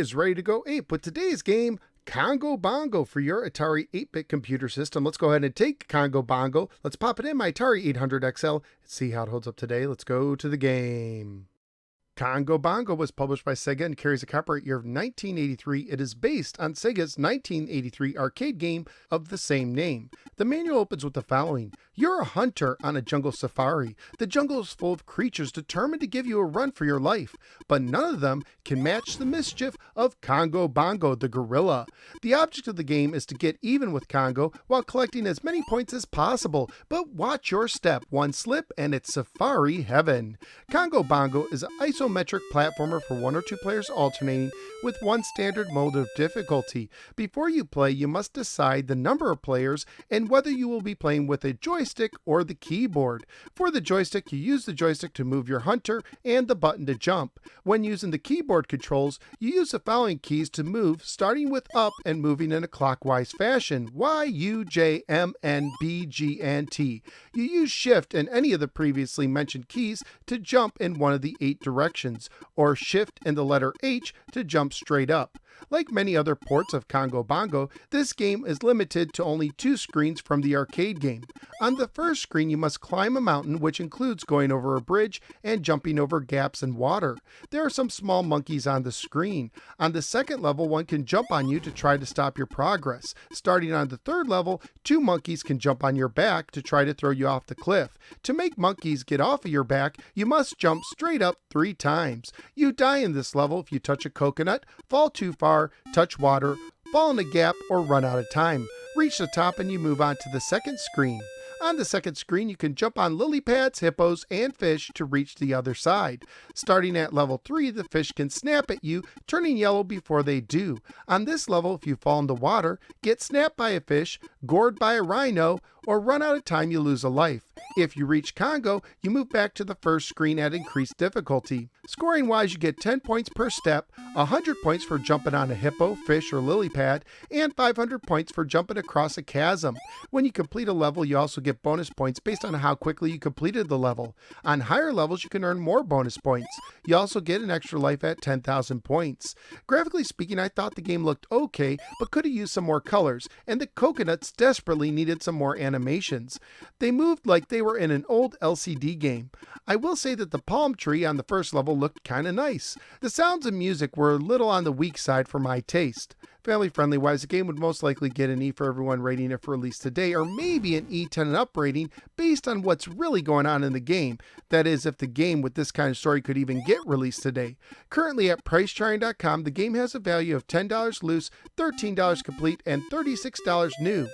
is ready to go ape with today's game, Congo Bongo, for your Atari 8-bit computer system. Let's go ahead and take Congo Bongo. Let's pop it in my Atari 800 XL and see how it holds up today. Let's go to the game. Congo Bongo was published by Sega and carries a copyright year of 1983. It is based on Sega's 1983 arcade game of the same name. The manual opens with the following. You're a hunter on a jungle safari. The jungle is full of creatures determined to give you a run for your life, but none of them can match the mischief of Congo Bongo, the gorilla. The object of the game is to get even with Congo while collecting as many points as possible, but watch your step. One slip and it's safari heaven. Congo Bongo is an isometric platformer for 1 or 2 players alternating with one standard mode of difficulty. Before you play, you must decide the number of players and whether you will be playing with a joystick or the keyboard. For the joystick, you use the joystick to move your hunter and the button to jump. When using the keyboard controls, you use the following keys to move, starting with up and moving in a clockwise fashion: Y, U, J, M, N, B, G, and T. You use shift and any of the previously mentioned keys to jump in one of the 8 directions, or shift and the letter H to jump straight up. Like many other ports of Congo Bongo, this game is limited to only 2 screens from the arcade game. On the first screen, you must climb a mountain, which includes going over a bridge and jumping over gaps in water. There are some small monkeys on the screen. On the second level, one can jump on you to try to stop your progress. Starting on the third level, 2 monkeys can jump on your back to try to throw you off the cliff. To make monkeys get off of your back, you must jump straight up 3 times. You die in this level if you touch a coconut, fall too far, touch water, fall in a gap, or run out of time. Reach the top and you move on to the second screen. On the second screen, you can jump on lily pads, hippos, and fish to reach the other side. Starting at level 3, the fish can snap at you, turning yellow before they do. On this level, if you fall into water, get snapped by a fish, gored by a rhino, or run out of time, you lose a life. If you reach Congo, you move back to the first screen at increased difficulty. Scoring wise, you get 10 points per step, 100 points for jumping on a hippo, fish, or lily pad, and 500 points for jumping across a chasm. When you complete a level, you also get bonus points based on how quickly you completed the level. On higher levels, you can earn more bonus points. You also get an extra life at 10,000 points. Graphically speaking, I thought the game looked okay, but could have used some more colors, and the coconuts desperately needed some more animations. They moved like they were in an old LCD game. I will say that the palm tree on the first level looked kinda nice. The sounds and music were a little on the weak side for my taste. Family friendly wise, the game would most likely get an E for everyone rating it for release today, or maybe an E10 and up rating based on what's really going on in the game. That is, if the game with this kind of story could even get released today. Currently at pricecharting.com, the game has a value of $10 loose, $13 complete, and $36 new.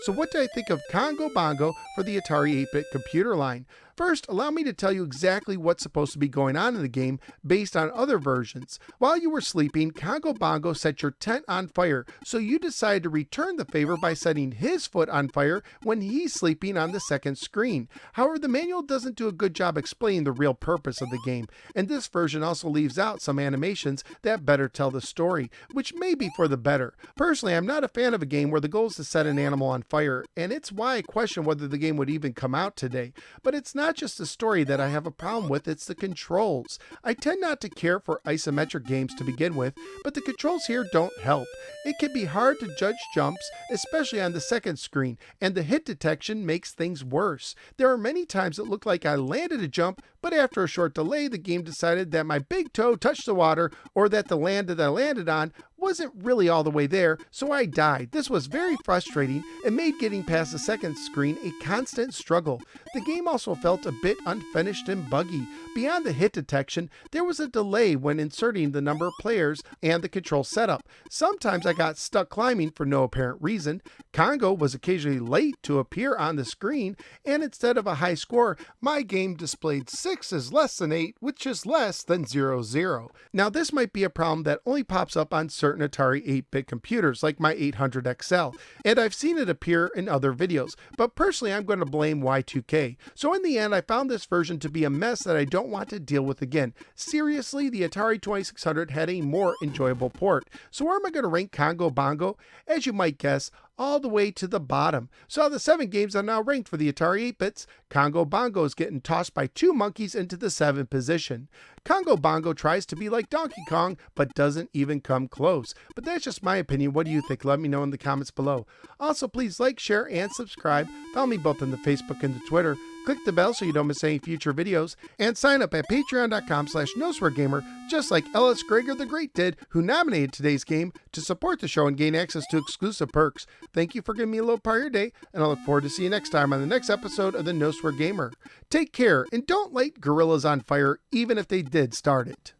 So what do I think of Congo Bongo for the Atari 8-bit computer line? First, allow me to tell you exactly what's supposed to be going on in the game based on other versions. While you were sleeping, Congo Bongo set your tent on fire, so you decide to return the favor by setting his foot on fire when he's sleeping on the second screen. However, the manual doesn't do a good job explaining the real purpose of the game, and this version also leaves out some animations that better tell the story, which may be for the better. Personally, I'm not a fan of a game where the goal is to set an animal on fire, and it's why I question whether the game would even come out today. But it's not just the story that I have a problem with, it's the controls. I tend not to care for isometric games to begin with, but the controls here don't help. It can be hard to judge jumps, especially on the second screen, and the hit detection makes things worse. There are many times it looked like I landed a jump, but after a short delay, the game decided that my big toe touched the water, or that the land that I landed on wasn't really all the way there, so I died. This was very frustrating and made getting past the second screen a constant struggle. The game also felt a bit unfinished and buggy. Beyond the hit detection, there was a delay when inserting the number of players and the control setup. Sometimes I got stuck climbing for no apparent reason. Congo was occasionally late to appear on the screen, and instead of a high score, my game displayed 6 as less than 8, which is less than 0. Now this might be a problem that only pops up on certain Atari 8-bit computers like my 800 XL, and I've seen it appear in other videos, but personally I'm going to blame Y2K. So in the end, I found this version to be a mess that I don't want to deal with again. Seriously, the Atari 2600 had a more enjoyable port. So where am I going to rank Congo Bongo? As you might guess, all the way to the bottom. So of the 7 games are now ranked for the Atari 8-bits, Congo Bongo is getting tossed by 2 monkeys into the 7th position. Congo Bongo tries to be like Donkey Kong, but doesn't even come close. But that's just my opinion. What do you think? Let me know in the comments below. Also, please like, share, and subscribe. Follow me both on the Facebook and the Twitter. Click the bell so you don't miss any future videos. And sign up at patreon.com/NoSwearGamer, just like Ellis Gregor the Great did, who nominated today's game, to support the show and gain access to exclusive perks. Thank you for giving me a little part of your day, and I look forward to seeing you next time on the next episode of the No Swear Gamer. Take care, and don't light gorillas on fire, even if they did start it.